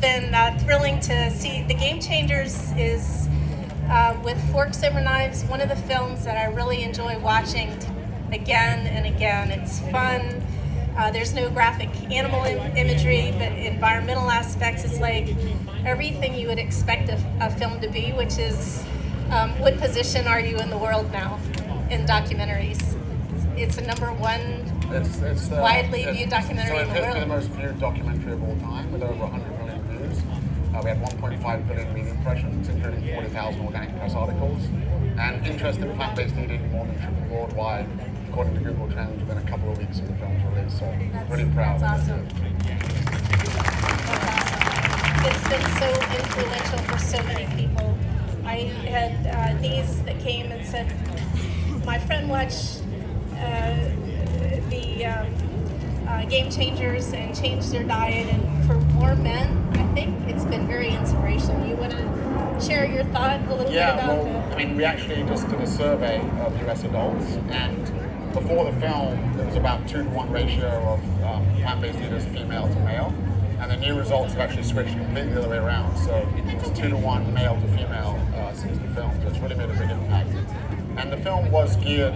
been thrilling to see. The Game Changers is, with Forks Over Knives, one of the films that I really enjoy watching again and again. It's fun. There's no graphic animal imagery, but environmental aspects. It's like everything you would expect a film to be, which is what position are you in the world now in documentaries? It's a number one widely viewed documentary in the world. It's the most viewed documentary of all time, with over 100 million views. We had 1.5 billion media impressions, including 40,000 organic press articles. And interest in plant-based eating more than tripled worldwide, according to Google Trends, within a couple of weeks of the film's release. So really proud. That's awesome. It's been so influential for so many people. I had niece that came and said, my friend watched the Game Changers and changed their diet, and for more men, I think it's been very inspirational. You want to share your thought a little bit about that? I mean, we actually just did a survey of US adults, and before the film, there was about 2-to-1 ratio of plant-based eaters, female to male, and the new results have actually switched completely the other way around. So it's 2-to-1 male to female since the film, so it's really made a big impact. And the film was geared,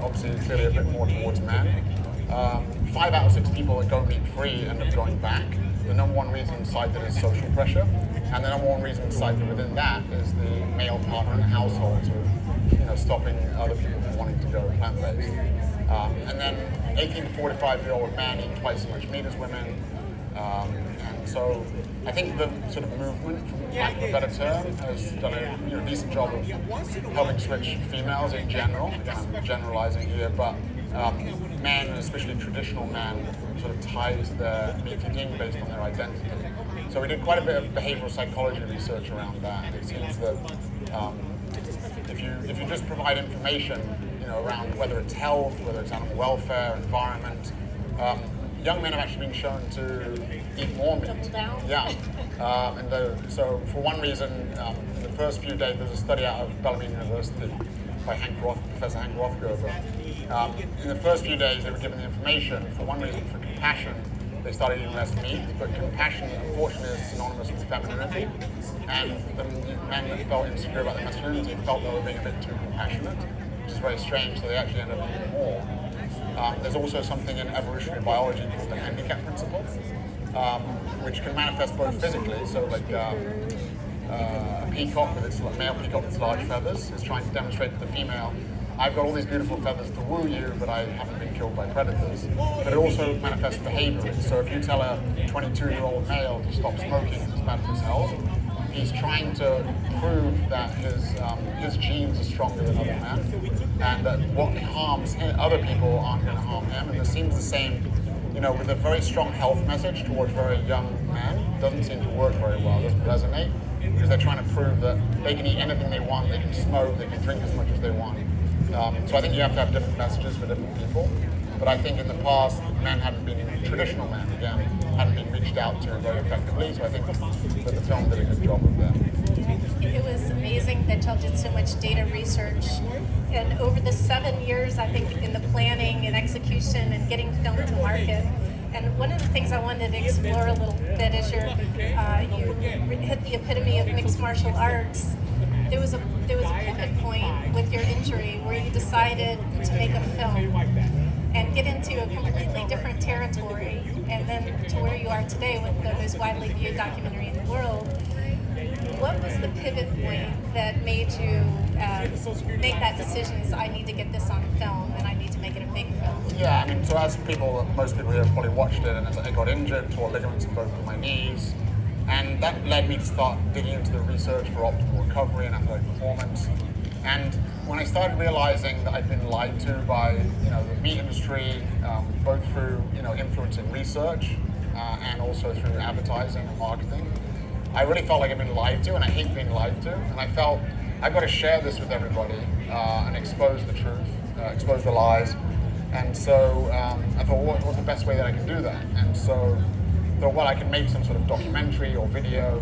obviously clearly a bit more towards men. 5 out of 6 people that go meat-free end up going back. The number one reason cited is social pressure, and the number one reason cited within that is the male partner in the household sort of, stopping other people from wanting to go plant-based. And then 18 to 45-year-old men eat twice as much meat as women. And so I think the sort of movement, for lack of a better term, has done a decent job of helping switch females in general. Again, I'm generalizing here, but men, especially traditional men, sort of ties their meat eating based on their identity. So we did quite a bit of behavioral psychology research around that, and it seems that if you just provide information, around whether it's health, whether it's animal welfare, environment, young men have actually been shown to eat more meat. Yeah. So for one reason, in the first few days, there's a study out of Bellarmine University by Professor Hank Rothgerber. In the first few days, they were given the information. For one reason, for compassion, they started eating less meat, but compassion, unfortunately, is synonymous with femininity. And the men that felt insecure about their masculinity felt they were being a bit too compassionate, which is very strange, so they actually ended up eating more. There's also something in evolutionary biology called the Handicap Principle, which can manifest both physically, so like a peacock with its male peacock with its large feathers is trying to demonstrate to the female, I've got all these beautiful feathers to woo you, but I haven't been killed by predators. But it also manifests behaviorally. So if you tell a 22-year-old male to stop smoking and it's bad for his health, he's trying to prove that his genes are stronger than other men, and that what harms other people aren't going to harm him. And it seems the same, with a very strong health message towards very young men. It doesn't seem to work very well. It doesn't resonate, because they're trying to prove that they can eat anything they want, they can smoke, they can drink as much as they want. So I think you have to have different messages for different people. But I think in the past, men traditional men, again, hadn't been reached out to very effectively. So I think that the film did a good job of that. It was amazing that y'all did so much data research. And over the 7 years, I think, in the planning and execution and getting film to market. And one of the things I wanted to explore a little bit is you hit the epitome of mixed martial arts. There was a pivot point with your injury where you decided to make a film and get into a completely different territory, and then to where you are today with the most widely viewed documentary in the world. What was the pivot point that made you make that decision? Is I need to get this on film and I need to make it a big film? Yeah, I mean, so as most people here have probably watched it, and as I got injured, tore ligaments in both of my knees. And that led me to start digging into the research for optimal recovery and athletic performance. And when I started realizing that I'd been lied to by the meat industry, both through influencing research and also through advertising and marketing, I really felt like I'd been lied to, and I hate being lied to. And I felt I've got to share this with everybody and expose the truth, expose the lies. And so I thought, what's the best way that I can do that? And so thought, I can make some sort of documentary or video.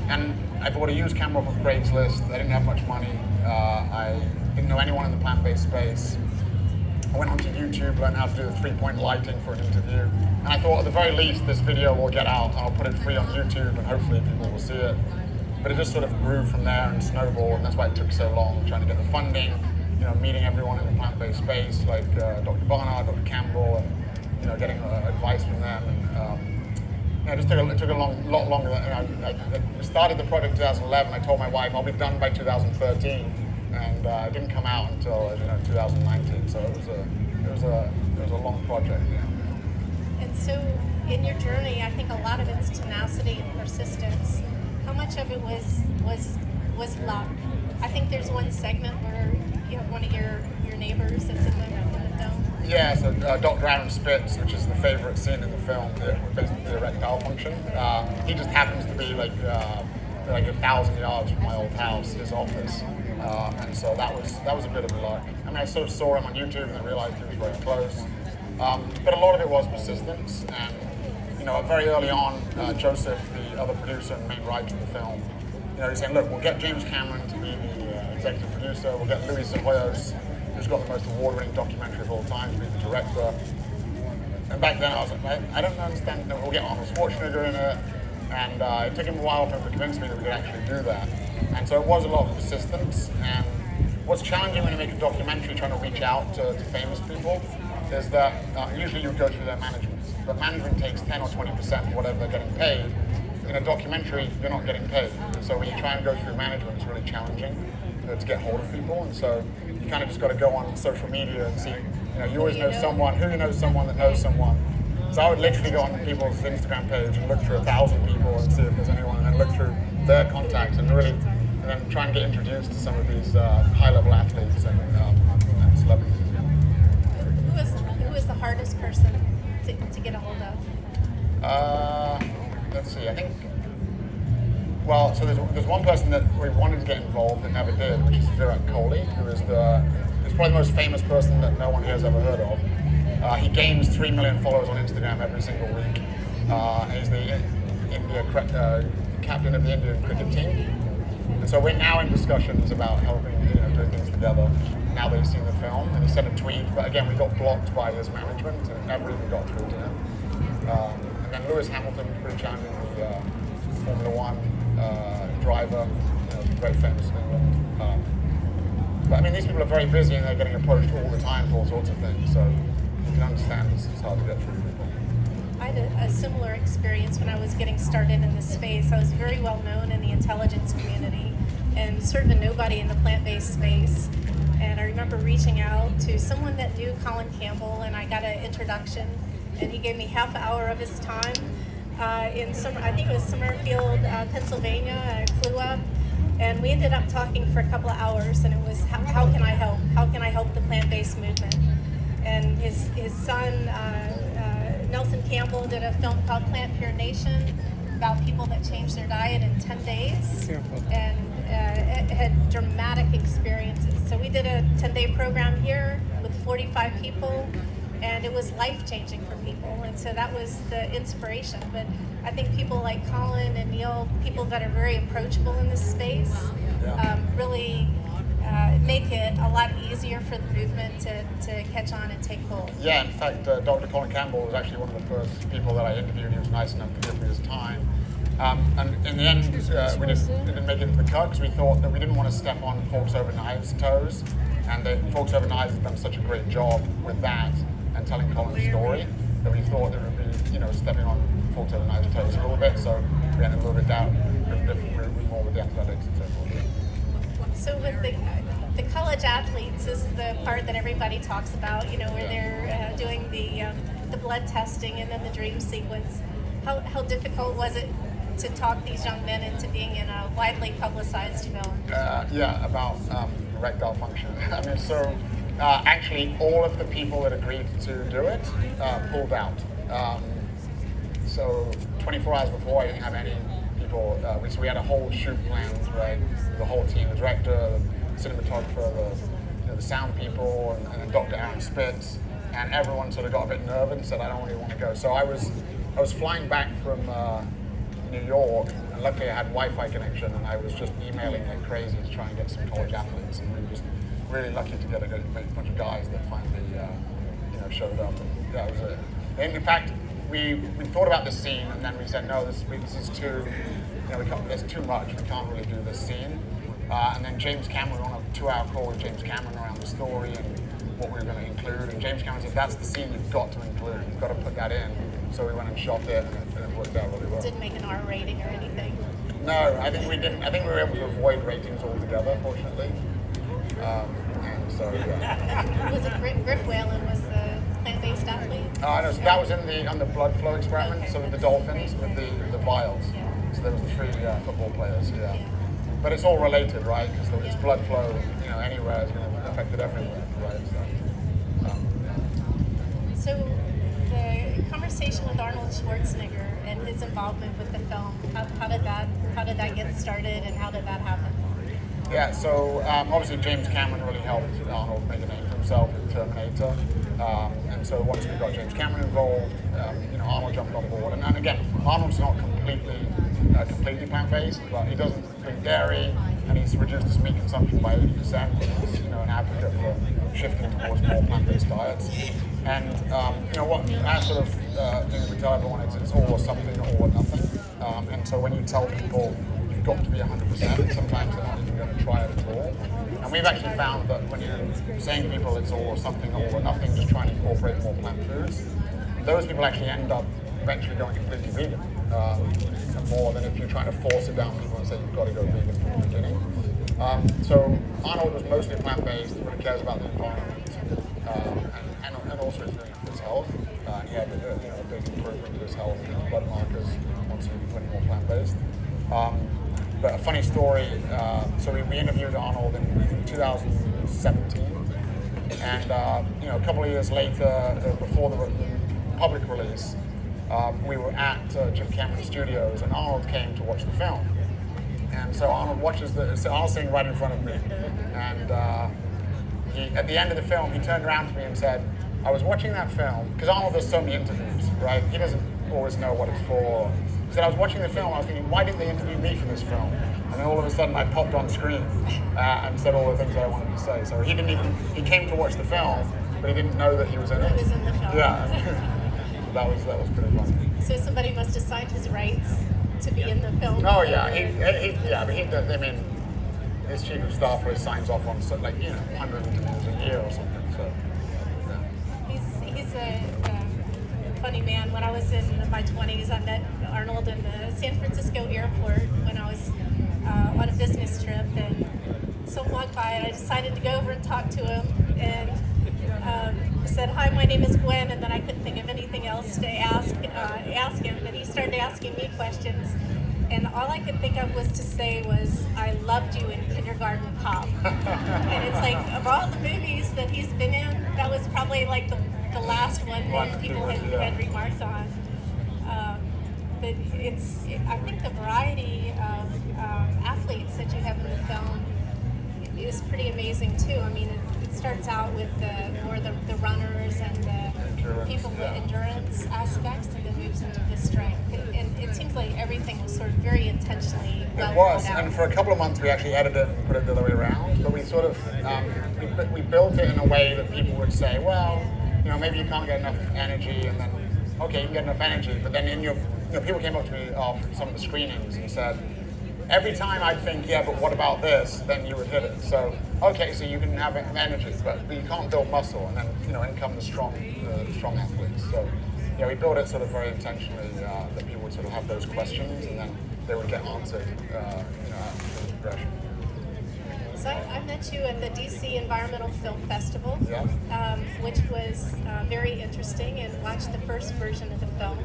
And I bought a used camera off of Craigslist. I didn't have much money. I didn't know anyone in the plant-based space. I went onto YouTube, learned how to do the 3-point lighting for an interview, and I thought at the very least this video will get out and I'll put it free on YouTube and hopefully people will see it. But it just sort of grew from there and snowballed, and that's why it took so long trying to get the funding, meeting everyone in the plant-based space like Dr. Barnard, Dr. Campbell, and getting advice from them. And it took a lot longer. I started the project in 2011. I told my wife I'll be done by 2013. And it didn't come out until 2019. So it was a long project. Yeah. And so, in your journey, I think a lot of it's tenacity and persistence. How much of it was luck? I think there's one segment where you have one of your neighbors that's in the film. Yeah, so Dr. Aaron Spitz, which is the favorite scene in the film, basically the erectile function. He just happens to be like 1,000 yards from my old house, his office. And so that was a bit of luck. I mean, I sort of saw him on YouTube and I realized he was very close. But a lot of it was persistence. And, very early on, Joseph, the other producer and main writer of the film, he's saying, look, we'll get James Cameron to be the executive producer. We'll get Luis Ceballos, who's got the most award-winning documentary of all time, to be the director. And back then I was like, I don't understand. We'll get Arnold Schwarzenegger in it. And it took him a while for him to convince me that we could actually do that. And so it was a lot of persistence. And what's challenging when you make a documentary trying to reach out to famous people is that usually you go through their management. But management takes 10 or 20% of whatever they're getting paid. In a documentary, you're not getting paid. So when you try and go through management, it's really challenging to get hold of people. And so you kind of just got to go on social media and see, you always know someone, who knows someone that knows someone. So I would literally go on people's Instagram page and look through 1,000 people and see if there's anyone, and then look through their contacts and then try and get introduced to some of these high-level athletes and celebrities. Who was the hardest person to get a hold of? Let's see. I think. Well, so there's one person that we wanted to get involved that never did, which is Virat Kohli, who is probably the most famous person that no one here has ever heard of. He gains 3 million followers on Instagram every single week. He's the captain of the Indian cricket team. And so we're now in discussions about helping, doing things together. Now that he's seen the film, and he sent a tweet, but again, we got blocked by his management, and it never even got through to him. And then Lewis Hamilton, pretty challenging, the Formula One driver, very famous in England. But I mean, these people are very busy, and they're getting approached all the time for all sorts of things. So you can understand it's hard to get through people. I had a similar experience when I was getting started in this space. I was very well known in the intelligence community and sort of a nobody in the plant-based space. And I remember reaching out to someone that knew Colin Campbell, and I got an introduction, and he gave me half an hour of his time in I think it was Summerfield, Pennsylvania. I flew up, and we ended up talking for a couple of hours, and it was how can I help? How can I help the plant-based movement? And his son, Nelson Campbell, did a film called Plant Pure Nation about people that changed their diet in 10 days. And it had dramatic experiences. So we did a 10-day program here with 45 people, and it was life-changing for people. And so that was the inspiration. But I think people like Colin and Neil, people that are very approachable in this space, really make it a lot easier for the movement to catch on and take hold. Yeah, in fact, Dr. Colin Campbell was actually one of the first people that I interviewed. He was nice enough to give me his time. And in the end, we didn't make it to the cut because we thought that we didn't want to step on Forks Over Knives' toes. And that Forks Over Knives has done such a great job with that and telling Colin's story that we thought there would be, stepping on Forks Over Knives' toes a little bit. So we ended a little bit down a different route, more with the athletics and so forth. So with the college athletes is the part that everybody talks about, where they're doing the blood testing and then the dream sequence. How difficult was it to talk these young men into being in a widely publicized film? About erectile function. I mean, so actually all of the people that agreed to do it pulled out. So 24 hours before, I didn't have any people. So we had a whole shoot planned, right? The whole team, the director, the cinematographer, the sound people, and then Dr. Aaron Spitz, and everyone sort of got a bit nervous and said, I don't really want to go. So I was flying back from New York, and luckily I had Wi-Fi connection, and I was just emailing like crazy to try and get some college athletes, and we were just really lucky to get a bunch of guys that finally showed up. And yeah, it was a. And in fact, we thought about this scene, and then we said, no, this is too, there's too much. We can't really do this scene. And then James Cameron, on a 2-hour call with James Cameron around the story and what we were going to include. And James Cameron said, that's the scene you've got to include. You've got to put that in. So we went and shot it, and it worked out really well. Didn't make an R rating or anything. No, I think we didn't. I think we were able to avoid ratings altogether, fortunately. And so, yeah. Was it Griff Whalen was the plant-based athlete? No, so that was on the blood flow experiment. Okay, So with the dolphins, with the vials. Yeah. So there was the 3 football players. Yeah. But it's all related, right? Because it's blood flow, anywhere is going to affect it everywhere, right? So the conversation with Arnold Schwarzenegger and his involvement with the film, how did that get started, and how did that happen? Yeah, so obviously James Cameron really helped Arnold make a name for himself with Terminator. And so once we got James Cameron involved, Arnold jumped on board. And again, Arnold's not completely plant-based, but he doesn't drink dairy, and he's reduced his meat consumption by 80%. He's an advocate for shifting towards more plant-based diets. And what our sort of thing we tell everyone is it's all or something or nothing. And so when you tell people you've got to be 100%, sometimes they're not even going to try it at all. And we've actually found that when you're saying to people it's all or something or nothing, just trying to incorporate more plant foods, those people actually end up eventually going completely vegan. More than if you're trying to force it down people and say you've got to go vegan from the beginning. So Arnold was mostly plant-based, really cares about the environment, and also is doing it for his health. And he had a big improvement in his health and his blood markers once he went more plant-based. But a funny story, so we interviewed Arnold in 2017, and a couple of years later, before the public release, we were at Jim Cameron Studios, and Arnold came to watch the film. And so Arnold watches so Arnold's sitting right in front of me, and at the end of the film, he turned around to me and said, I was watching that film, because Arnold does so many interviews, right? He doesn't always know what it's for. He said, I was watching the film, I was thinking, why didn't they interview me for this film? And then all of a sudden, I popped on screen and said all the things I wanted to say. So he came to watch the film, but he didn't know that he was in it. He was in the film. Yeah. That was pretty funny. So somebody must have signed his rights to be in the film. Oh yeah, I mean, his chief of staff always signs off on hundreds of interviews a year or something. So yeah. He's a funny man. When I was in my 20s, I met Arnold in the San Francisco airport when I was on a business trip, and someone walked by, and I decided to go over and talk to him, and said, hi, my name is Gwyn, and then I couldn't think of anything else to ask him, and he started asking me questions, and all I could think of was to say was, I loved you in Kindergarten Cop. And it's like, of all the movies that he's been in, that was probably like the last one that people had remarked on. But I think the variety of athletes that you have in the film is pretty amazing too. I mean, it starts out with the runners and the people with endurance aspects, and then moves into the strength. And it seems like everything was sort of very intentionally well It was, thought out. and for a couple of months we actually edited it and put it the other way around. But we sort of we built it in a way that people would say, well, maybe you can't get enough energy, and then okay, you can get enough energy, but then people came up to me after some of the screenings and said, every time I'd think, yeah, but what about this? Then you would hit it. So, okay, so you can have energy, but you can't build muscle. And then, in come the strong athletes. So, we built it sort of very intentionally that people would sort of have those questions, and then they would get answered, after the progression. So I met you at the DC Environmental Film Festival, Yeah. Which was very interesting, and watched the first version of the film,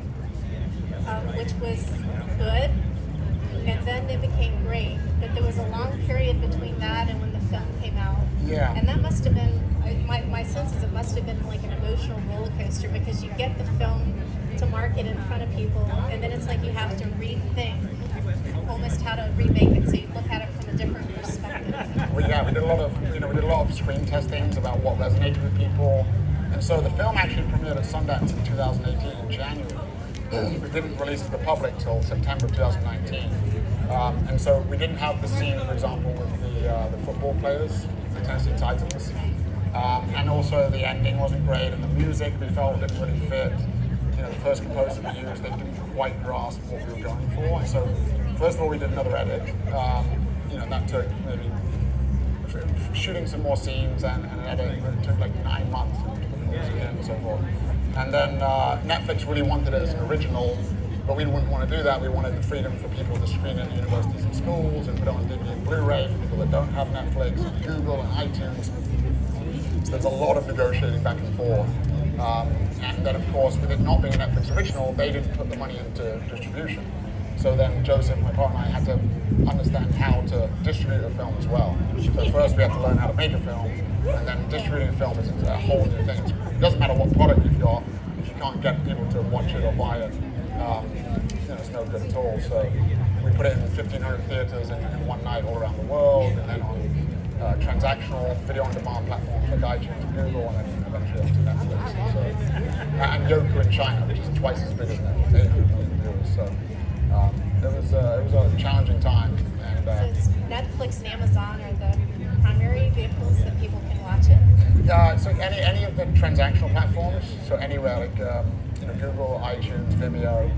which was good. And then it became great, but there was a long period between that and when the film came out. Yeah. And that must have been, my sense is it must have been like an emotional roller coaster, because you get the film to market in front of people, and then it's like you have to rethink almost how to remake it so you look at it from a different perspective. We did a lot of screen testings about what resonated with people, and so the film actually premiered at Sundance in 2018 in January. We didn't release it to the public till September 2019, and so we didn't have the scene, for example, with the football players the Tennessee Titans. And also the ending wasn't great, and the music we felt didn't really fit. You know, the first composer we used, they didn't quite grasp what we were going for. And so, first of all, we did another edit. You know, that took maybe shooting some more scenes and an edit. It took like 9 months to put the music in and so forth. And then Netflix really wanted it as an original, but we wouldn't want to do that. We wanted the freedom for people to screen it at universities and schools and put it on DVD and Blu-ray for people that don't have Netflix, and Google and iTunes. So there's a lot of negotiating back and forth. And then, of course, with it not being a Netflix original, they didn't put the money into distribution. So then Joseph, my partner, and I had to understand how to distribute a film as well. So first we had to learn how to make a film, and then distributing a film is a whole new thing. It doesn't matter what product you've got, if you can't get people to watch it or buy it, you know, it's no good at all. So we put it in 1,500 theaters in one night all around the world, and then on transactional video-on-demand platforms like iTunes and Google, and then eventually onto Netflix. So, and Yoku in China, which is twice as big as Netflix, 800 million viewers. So it was a challenging time. And, so it's Netflix and Amazon are the primary vehicles that people can watch it? So any of the transactional platforms, so anywhere like you know, Google, iTunes, Vimeo.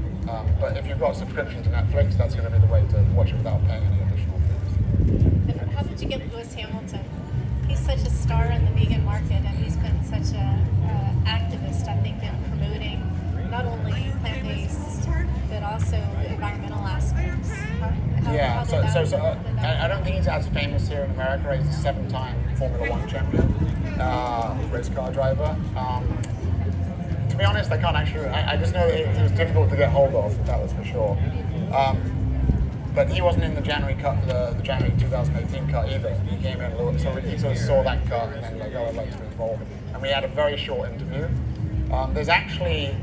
But if you've got a subscription to Netflix, that's going to be the way to watch it without paying any additional fees. And how did you get Lewis Hamilton? He's such a star in the vegan market, and he's been such a activist, I think, in promoting not only plant-based but also environmental aspects. I don't think he's as famous here in America. He's a 7-time Formula One champion, race car driver. To be honest, I can't actually. I just know that it was difficult to get hold of. That was for sure. But he wasn't in the January cut, the January 2018 cut either. He came in, so he sort of saw that cut and then like, oh, I'd like to be involved. And we had a very short interview. There's actually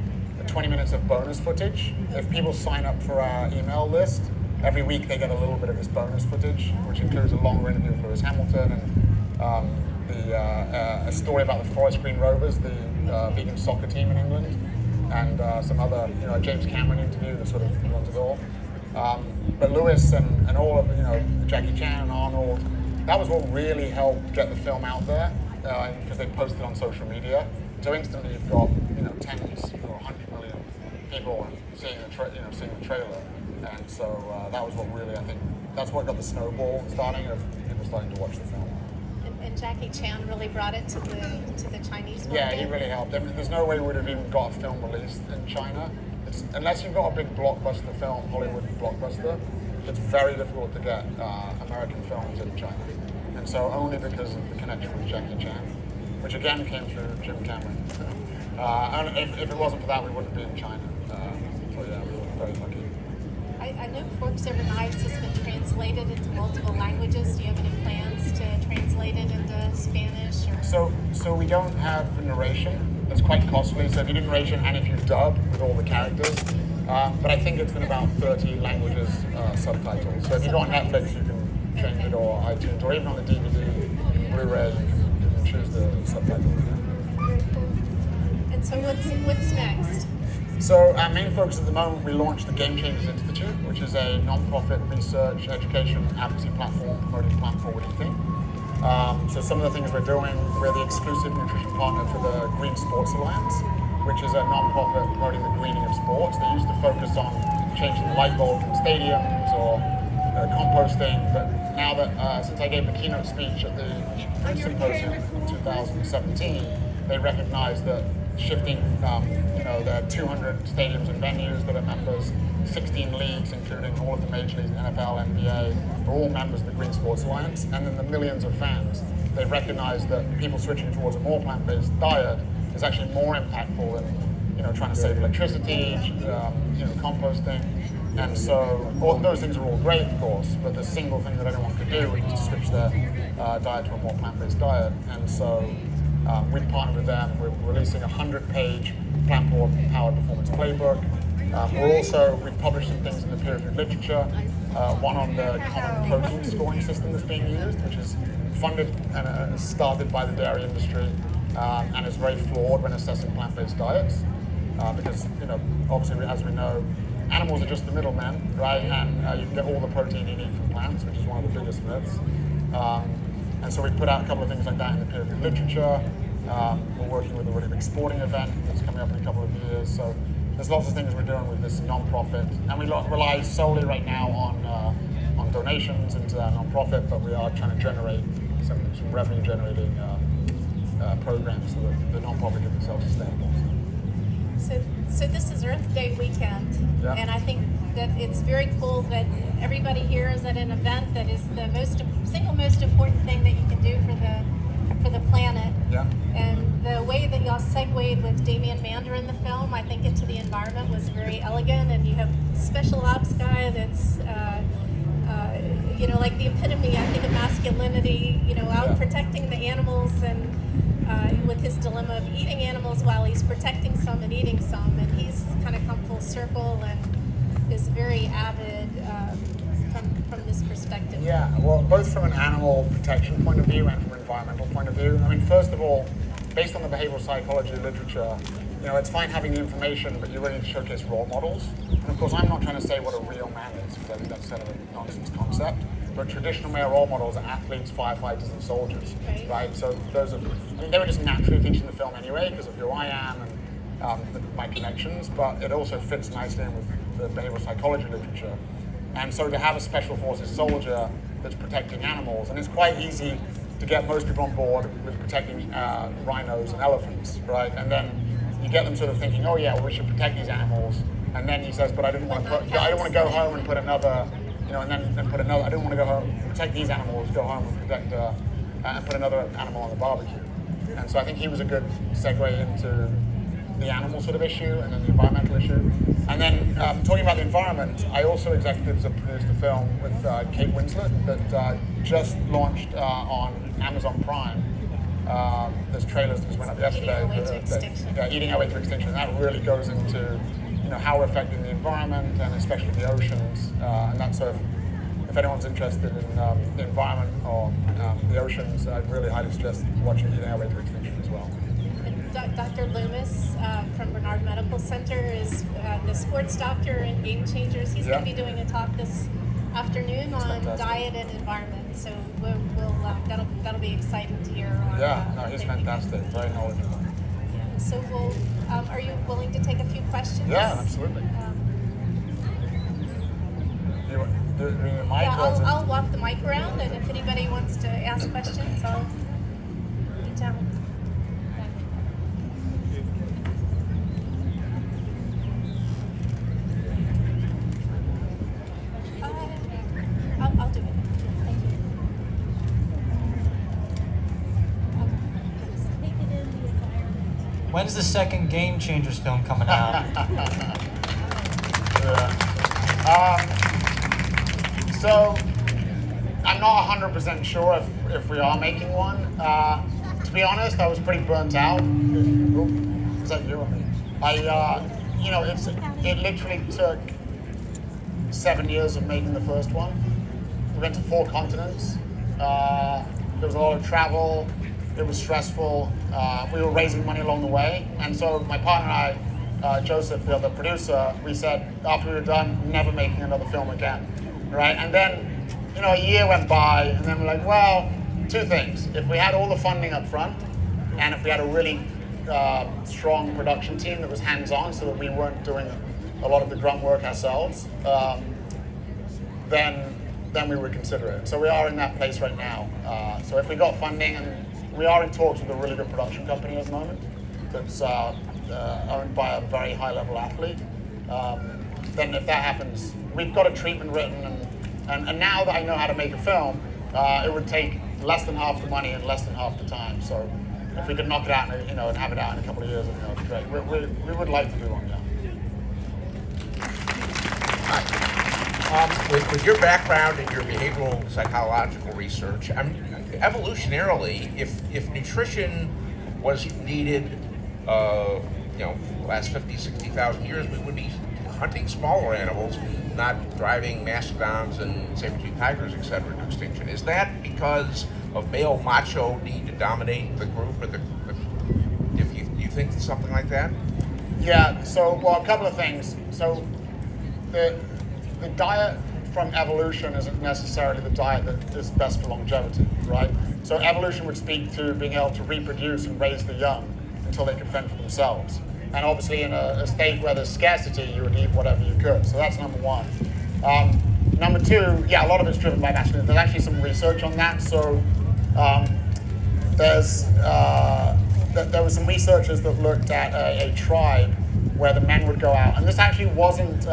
20 minutes of bonus footage. If people sign up for our email list, every week they get a little bit of this bonus footage, which includes a longer interview with Lewis Hamilton and a story about the Forest Green Rovers, the vegan soccer team in England, and some other, you know, James Cameron interview that sort of runs it all. But Lewis and all of, you know, Jackie Chan and Arnold, that was what really helped get the film out there, because they posted on social media. So instantly you've got, you know, tens or 100 million people seeing the trailer, and so that was what really, I think, that's what got the snowball starting of people starting to watch the film. And Jackie Chan really brought it to the Chinese market. Yeah, he really helped. I mean, there's no way we would have even got a film released in China. Unless you've got a big blockbuster film, Hollywood blockbuster, it's very difficult to get American films in China. And so only because of the connection with Jackie Chan, which again came through Jim Cameron. And if it wasn't for that, we wouldn't be in China. So yeah, we were very lucky. I know Forks Over Knives has been translated into multiple languages. Do you have any plans to translate it into Spanish? Or? So we don't have narration. It's quite costly. So if you do narration and if you dub with all the characters, but I think it's in about 30 languages subtitles. So if you go on Netflix, you can change it, or iTunes, or even on the DVD, Blu-ray, you can choose the subtitles. Very cool. And so what's next? So our main focus at the moment, we launched the Game Changers Institute, which is a non-profit research, education, advocacy platform promoting plant-forward eating. So some of the things we're doing, we're the exclusive nutrition partner for the Green Sports Alliance, which is a non-profit promoting the greening of sports. They used to focus on changing the light bulbs in stadiums or composting, but now that, since I gave the keynote speech at the Food Symposium in 2017, they recognized that shifting, there are 200 stadiums and venues that are members, 16 leagues, including all of the major leagues, NFL, NBA, are all members of the Green Sports Alliance, and then the millions of fans. They've recognized that people switching towards a more plant-based diet is actually more impactful than, trying to save electricity, composting. And so those things are all great, of course, but the single thing that anyone could do is to switch their diet to a more plant-based diet. And so we've partnered with them. We're releasing a 100-page plant-powered performance playbook. We've published some things in the peer-reviewed literature, one on the common protein scoring system that's being used, which is funded and started by the dairy industry, and is very flawed when assessing plant-based diets, because, obviously, as we know, animals are just the middlemen, right? And you can get all the protein you need from plants, which is one of the biggest myths. And so we put out a couple of things like that in the peer-reviewed literature. We're working with a really big sporting event that's coming up in a couple of years. So there's lots of things we're doing with this nonprofit, and we rely solely right now on donations into that nonprofit, but we are trying to generate some revenue-generating programs so that the nonprofit can be self-sustainable. So this is Earth Day weekend, Yeah. and I think that it's very cool that everybody here is at an event that is the single most important thing that you can do for the planet. Yeah. And the way that y'all segued with Damian Mander in the film, I think, into the environment was very elegant. And you have special ops guy that's, like the epitome, I think, of masculinity. Out protecting the animals and with his dilemma of eating animals while he's protecting some and eating some, and he's kind of come full circle and is very avid from this perspective. Yeah, well, both from an animal protection point of view and from an environmental point of view. I mean, first of all, based on the behavioral psychology literature, it's fine having the information, but you really need to showcase role models. And of course, I'm not trying to say what a real man is, because I think that's kind of a nonsense concept. But traditional male role models are athletes, firefighters, and soldiers, right? So they were just naturally featured in the film anyway, because of who I am and my connections, but it also fits nicely in with the behavioral psychology literature. And so to have a special forces soldier that's protecting animals, and it's quite easy to get most people on board with protecting rhinos and elephants, right? And then you get them sort of thinking, oh yeah, well, we should protect these animals. And then he says, but I don't want to go home and put another, and then put another. I don't want to go home, protect these animals, go home and protect and put another animal on the barbecue. And so I think he was a good segue into the animal sort of issue and then the environmental issue. And then talking about the environment, I also executive produced a film with Kate Winslet that just launched on Amazon Prime. There's trailers that just went up yesterday. Eating Our Way to Extinction. That really goes into how we're affecting the environment and especially the oceans. And that's sort of, if anyone's interested in the environment or the oceans, I'd really highly suggest watching Eating Our Way to Extinction as well. Dr. Loomis from Bernard Medical Center is the sports doctor in Game Changers. He's going to be doing a talk this afternoon on diet and environment. So that'll be exciting to hear. He's fantastic. Very knowledgeable. So are you willing to take a few questions? Yeah, absolutely. I'll walk the mic around, and if anybody wants to ask questions, I'll be down. I'll do it. Thank you. When's the second Game Changers film coming out? So I'm not 100% sure if we are making one. To be honest, I was pretty burnt out. Is that you or me? It literally took 7 years of making the first one. We went to 4 continents. There was a lot of travel. It was stressful. We were raising money along the way. And so my partner and I, Joseph, the other producer, we said after we were done, never making another film again, right? And then, a year went by, and then we're like, well, 2 things. If we had all the funding up front, and if we had a really strong production team that was hands-on so that we weren't doing a lot of the grunt work ourselves, then we would consider it. So we are in that place right now. So if we got funding, and we are in talks with a really good production company at the moment that's owned by a very high-level athlete, then if that happens, we've got a treatment written, and now that I know how to make a film, it would take less than half the money and less than half the time. So if we could knock it out, and have it out in a couple of years, that would be great. We would like to do one, yeah. With your background and your behavioral psychological research, evolutionarily, if nutrition was needed, last 50, 60,000 years, we would be hunting smaller animals, not driving mastodons and saber-toothed tigers, etc., to extinction. Is that because of male macho need to dominate the group, or do you think something like that? Yeah. So, a couple of things. So, the diet from evolution isn't necessarily the diet that is best for longevity, right? So evolution would speak to being able to reproduce and raise the young until they could fend for themselves. And obviously in a state where there's scarcity, you would eat whatever you could. So that's number one. Number two, yeah, a lot of it's driven by masculinity. There's actually some research on that. So there were some researchers that looked at a tribe where the men would go out, and this actually wasn't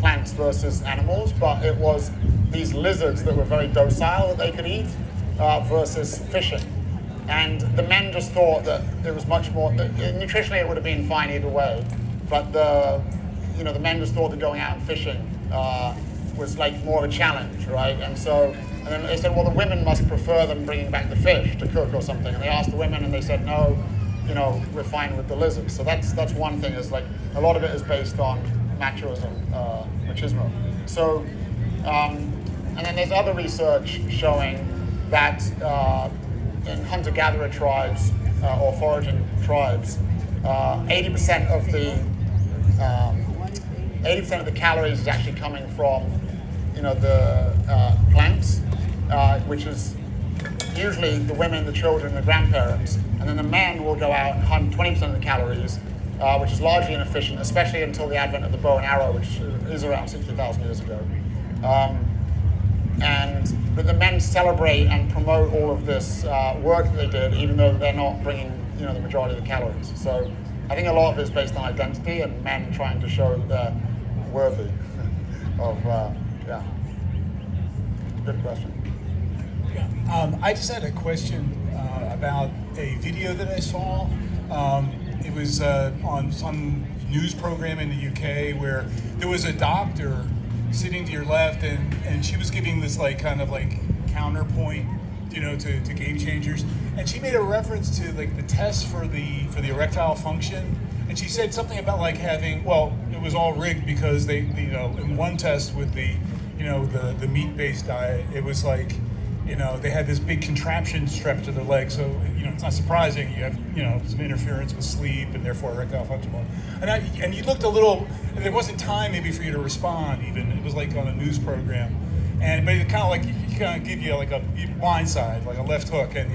plants versus animals, but it was these lizards that were very docile that they could eat versus fishing. And the men just thought that it was much more, nutritionally it would have been fine either way, but the men just thought that going out and fishing was like more of a challenge, right? And then they said, well, the women must prefer them bringing back the fish to cook or something. And they asked the women and they said, no, we're fine with the lizards. So that's one thing, is like a lot of it is based on machoism, machismo. So, and then there's other research showing that in hunter-gatherer tribes or foraging tribes, 80% of the calories is actually coming from the plants, which is usually the women, the children, the grandparents, and then the men will go out and hunt 20% of the calories, which is largely inefficient, especially until the advent of the bow and arrow, which is around 60,000 years ago. But the men celebrate and promote all of this work that they did, even though they're not bringing the majority of the calories. So I think a lot of it is based on identity and men trying to show that they're worthy of, yeah. Good question. I just had a question about a video that I saw. It was on some news program in the UK where there was a doctor sitting to your left, and she was giving this kind of counterpoint, to Game Changers, and she made a reference to the test for the erectile function, and she said something about having, well, it was all rigged because they in one test with the meat-based diet, it was they had this big contraption strapped to their leg, so it's not surprising you have some interference with sleep and therefore erectile function. And you looked a little, and there wasn't time maybe for you to respond even. It was on a news program, but it kind of give you a blind side, a left hook, and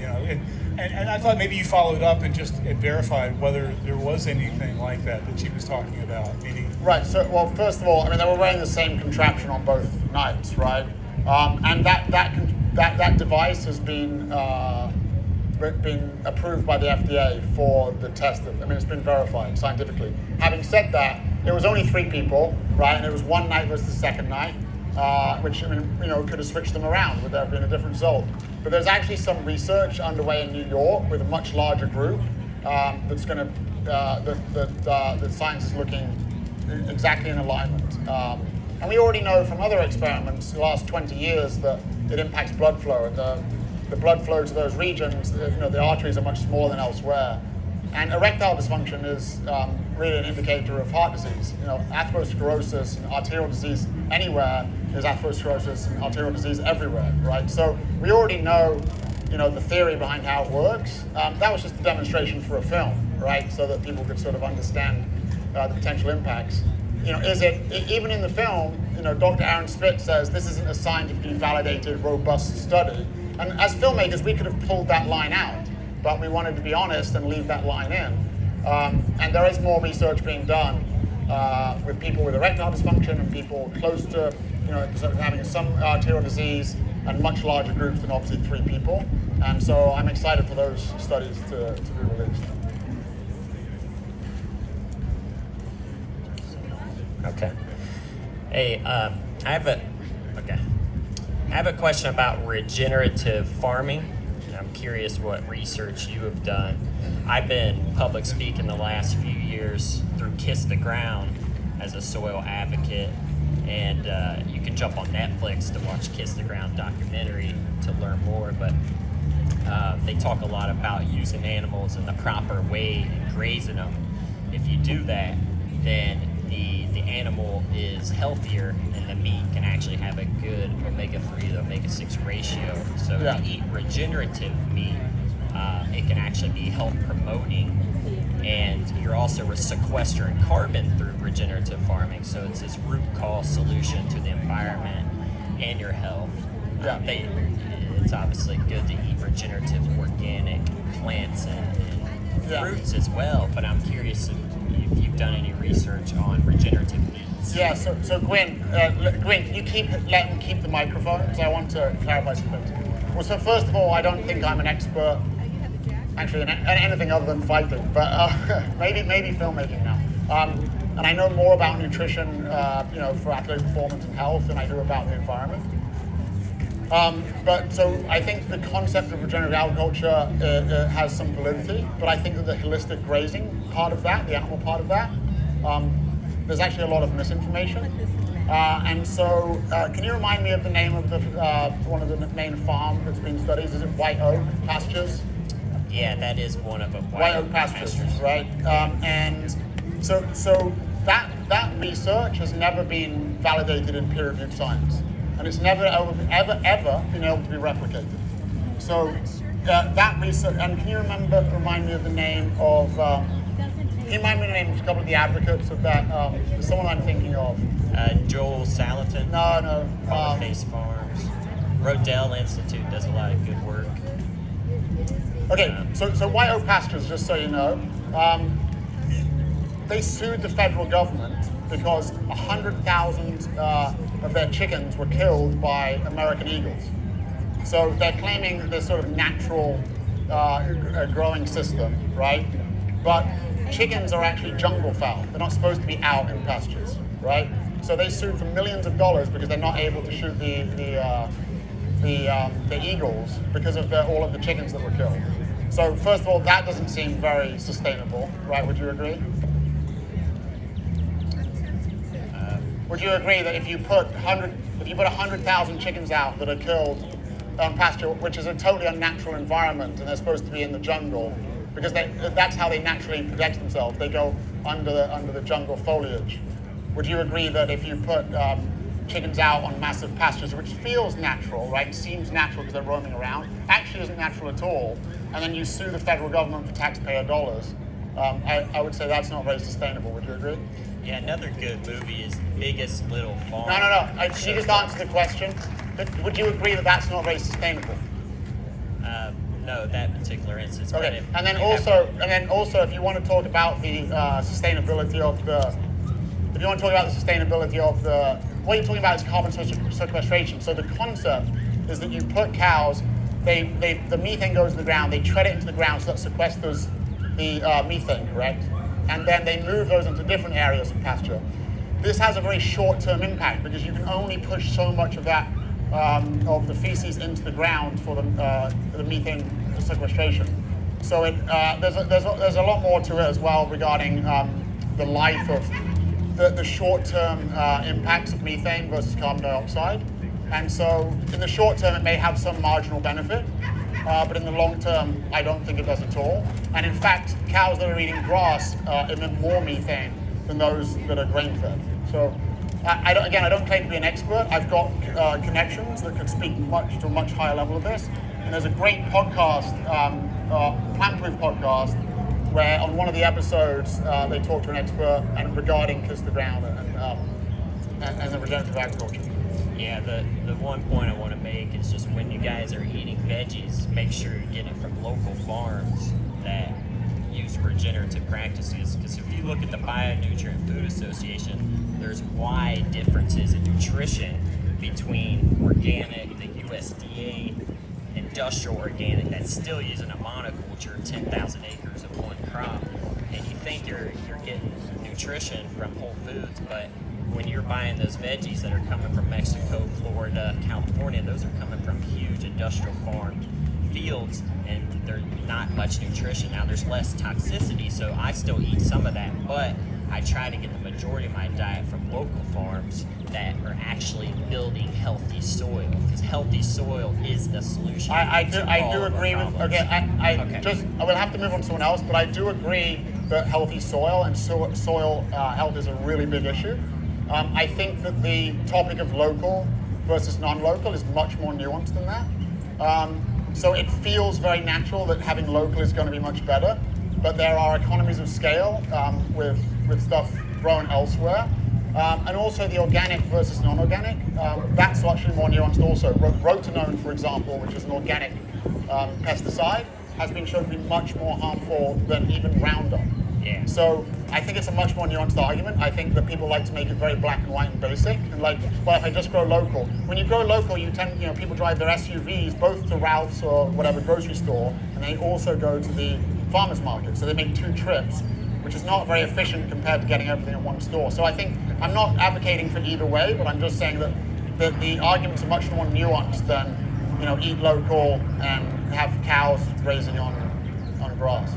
I thought maybe you followed up and just verified whether there was anything like that she was talking about. Meaning, right. So, well, first of all, they were wearing the same contraption on both nights, right? And that device has been approved by the FDA for the test. It's been verified scientifically. Having said that, it was only 3 people, right? And it was one night versus the second night, which could have switched them around. Would there have been a different result? But there's actually some research underway in New York with a much larger group that's going to that science is looking exactly in alignment. And we already know from other experiments the last 20 years that it impacts blood flow, and the blood flow to those regions, the arteries are much smaller than elsewhere. And erectile dysfunction is really an indicator of heart disease. Atherosclerosis and arterial disease anywhere is atherosclerosis and arterial disease everywhere, right? So we already know, the theory behind how it works. That was just a demonstration for a film, right? So that people could sort of understand the potential impacts. Is it, even in the film, Dr. Aaron Spitz says this isn't a scientifically validated, robust study. And as filmmakers, we could have pulled that line out, but we wanted to be honest and leave that line in. And there is more research being done with people with erectile dysfunction and people close to, having some arterial disease, and much larger groups than obviously 3 people. And so I'm excited for those studies to be released. Okay. Hey, I have a question about regenerative farming. I'm curious what research you have done. I've been public speaking the last few years through Kiss the Ground as a soil advocate, and you can jump on Netflix to watch Kiss the Ground documentary to learn more, but they talk a lot about using animals in the proper way and grazing them. If you do that, then the animal is healthier and the meat can actually have a good omega-3 to omega-6 ratio. So if you eat regenerative meat, it can actually be health promoting, and you're also sequestering carbon through regenerative farming. So it's this root cause solution to the environment. and your health. Yeah. It's obviously good to eat regenerative organic plants and Yeah. fruits as well, but I'm curious if you've done any research on regenerative meats. Yeah, so Gwyn, can you let him keep the microphone? Because I want to clarify some things. Well, so first of all, I don't think I'm an expert, actually, in anything other than fighting, but maybe filmmaking now. And I know more about nutrition, for athletic performance and health than I do about the environment. But so I think the concept of regenerative agriculture has some validity, but I think that the holistic grazing part of that, the animal part of that, there's actually a lot of misinformation. And so, can you remind me of the name of the one of the main farm that's been studied? Is it White Oak Pastures? Yeah, that is one of them. White Oak Pastures, right? And so that research has never been validated in peer-reviewed science, and it's never ever been able to be replicated. So that research, and can you remind me of the name of? Can you remind me of the name of a couple of the advocates of that? There's someone I'm thinking of. Joel Salatin. No. Face Farms. Rodell Institute does a lot of good work. Okay, so White Oak Pastures, just so you know, they sued the federal government because 100,000 of their chickens were killed by American eagles. So they're claiming this sort of natural growing system, right? But chickens are actually jungle fowl. They're not supposed to be out in pastures, right? So they sued for millions of dollars because they're not able to shoot the eagles because of all of the chickens that were killed. So first of all, that doesn't seem very sustainable, right? Would you agree? Would you agree that if you put 100,000 chickens out that are killed on pasture, which is a totally unnatural environment, and they're supposed to be in the jungle, because that's how they naturally protect themselves. They go under the jungle foliage. Would you agree that if you put chickens out on massive pastures, which feels natural, right? It seems natural because they're roaming around, actually isn't natural at all, and then you sue the federal government for taxpayer dollars, I would say that's not very sustainable. Would you agree? Yeah, another good movie is Biggest Little Farm. No. Can you just answer the question? Would you agree that that's not very sustainable? No, that particular instance. Okay, and then also, if you want to talk about the sustainability of the, what you're talking about is carbon sequestration. So the concept is that you put cows, the methane goes to the ground, they tread it into the ground, so that sequesters the methane, correct? And then they move those into different areas of pasture. This has a very short-term impact because you can only push so much of that of the feces into the ground for the methane sequestration. So there's a lot more to it as well regarding the life of the short-term impacts of methane versus carbon dioxide. And so in the short term, it may have some marginal benefit, but in the long term, I don't think it does at all. And in fact, cows that are eating grass emit more methane than those that are grain-fed. So I don't claim to be an expert. I've got connections that could speak to a much higher level of this. And there's a great podcast, Plant-Proof podcast, where on one of the episodes they talk to an expert and regarding Kiss the Ground and the regenerative agriculture. Yeah, the one point I want to make is just when you guys are eating veggies, make sure you get it from local farms that use regenerative practices. Because if you look at the Bionutrient Food Association, there's wide differences in nutrition between organic, the USDA, industrial organic that's still using a monoculture, 10,000 acres of one crop, and you think you're getting nutrition from Whole Foods, but when you're buying those veggies that are coming from Mexico, Florida, California, those are coming from huge industrial farm fields, and there's not much nutrition. Now there's less toxicity, so I still eat some of that, but I try to get the majority of my diet from local farms that are actually building healthy soil, because healthy soil is the solution. I do agree with. Okay, I will have to move on to someone else, but I do agree that healthy soil and soil health is a really big issue. I think that the topic of local versus non-local is much more nuanced than that. So it feels very natural that having local is going to be much better, but there are economies of scale with stuff grown elsewhere And also the organic versus non-organic, that's actually more nuanced also. Rotenone, for example, which is an organic pesticide, has been shown to be much more harmful than even Roundup. Yeah. So I think it's a much more nuanced argument. I think that people like to make it very black and white and basic, and like, well, if I just grow local. When you grow local, people drive their SUVs both to Ralph's or whatever grocery store, and they also go to the farmer's market. So they make 2 trips, which is not very efficient compared to getting everything at one store. So I think I'm not advocating for either way, but I'm just saying that the arguments are much more nuanced than, eat local and have cows grazing on grass.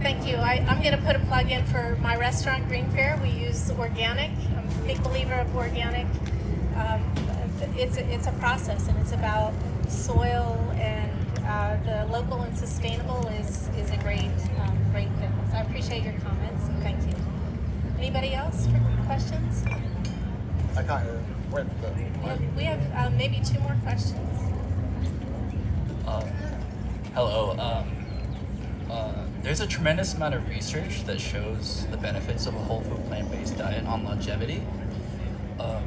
Thank you. I'm going to put a plug in for my restaurant, Green Fare. We use organic. I'm a big believer of organic. It's a process, and it's about soil, and the local and sustainable is a great thing. So I appreciate your comments. Thank you. Anybody else for questions? I can't wait for We have maybe 2 more questions. Hello. There's a tremendous amount of research that shows the benefits of a whole food plant-based diet on longevity.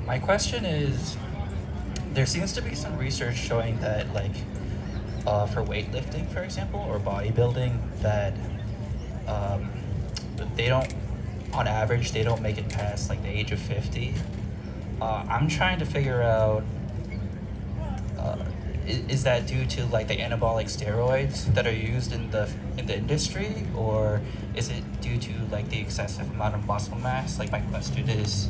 My question is, there seems to be some research showing that, for weightlifting, for example, or bodybuilding, that on average, they don't make it past the age of 50. I'm trying to figure out, is that due to the anabolic steroids that are used in the industry, or is it due to the excessive amount of muscle mass? My question is,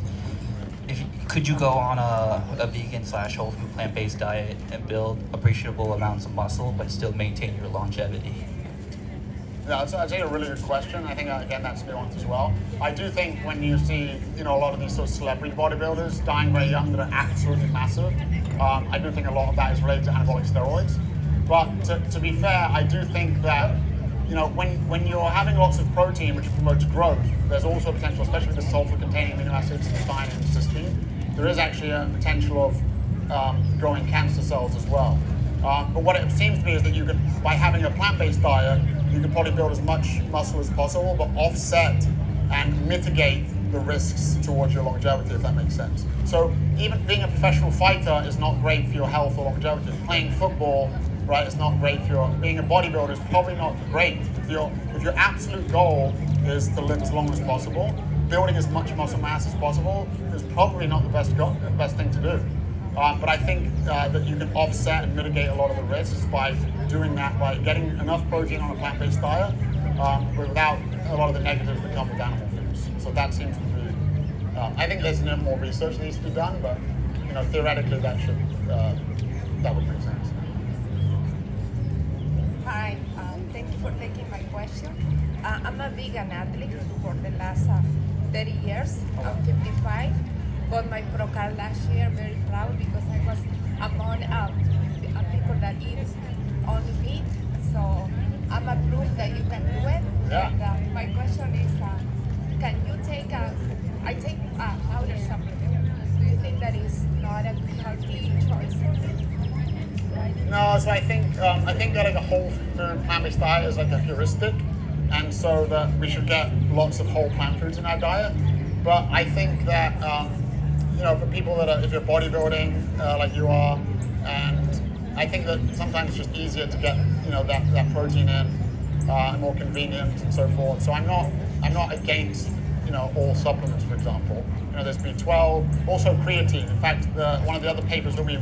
could you go on a vegan / whole food plant-based diet and build appreciable amounts of muscle but still maintain your longevity? Yeah, it's actually a really good question. I think, again, that's nuanced as well. I do think when you see, a lot of these sort of celebrity bodybuilders dying very young that are absolutely massive, I do think a lot of that is related to anabolic steroids. But to be fair, I do think that, when you're having lots of protein, which promotes growth, there's also potential, especially with the sulfur-containing amino acids, methionine and cysteine, there is actually a potential of growing cancer cells as well. But what it seems to be is that you could, by having a plant-based diet, you could probably build as much muscle as possible, but offset and mitigate the risks towards your longevity, if that makes sense. So even being a professional fighter is not great for your health or longevity. Playing football, right, is not great for your, being a bodybuilder is probably not great. If your absolute goal is to live as long as possible, building as much muscle mass as possible is probably not the best thing to do. But I think that you can offset and mitigate a lot of the risks by doing that, by getting enough protein on a plant-based diet, without a lot of the negatives that come with animal foods. So that seems to be, I think there's more research that needs to be done, but theoretically that would make sense. Hi, thank you for taking my question. I'm a vegan athlete for the last 30 years. I'm 55. Got my pro card last year, very proud because I was among people that eat only meat. So I'm a proof that you can do it. Yeah. And my question is, can you take I take powder supplement. Do you think that is not a healthy choice? No, so I think getting a whole food plant-based diet is like a heuristic, and so that we should get lots of whole plant foods in our diet. But I think that for people that are, if you're bodybuilding like you are, and I think that sometimes it's just easier to get that protein in, and more convenient and so forth. So I'm not against all supplements, for example. There's B12, also creatine. In fact, one of the other papers that we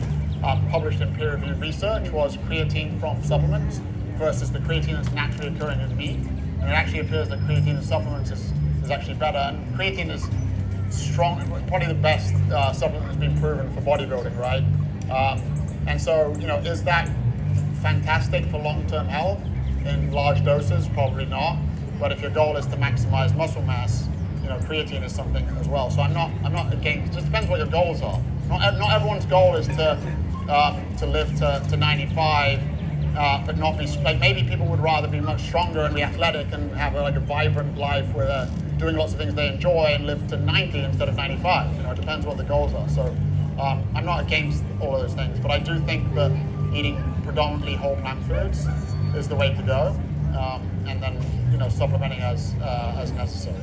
published in peer-reviewed research was creatine from supplements versus the creatine that's naturally occurring in meat. And it actually appears that creatine in supplements is actually better. And creatine is strong, probably the best supplement that's been proven for bodybuilding, right? And so, is that fantastic for long-term health in large doses? Probably not. But if your goal is to maximize muscle mass, creatine is something as well. So I'm not against. It just depends what your goals are. Not everyone's goal is to live to 95, but not be like, maybe people would rather be much stronger and be athletic and have a vibrant life where they're doing lots of things they enjoy and live to 90 instead of 95. It depends what the goals are. So I'm not against all of those things, but I do think that eating predominantly whole plant foods is the way to go, and then supplementing as necessary.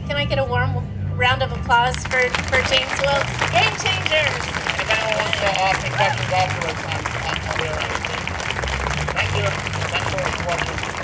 Can I get a warm round of applause for James Wilks? Game changers! If anyone wants to ask me questions afterwards, I'm here. Thank you. Thanks for watching.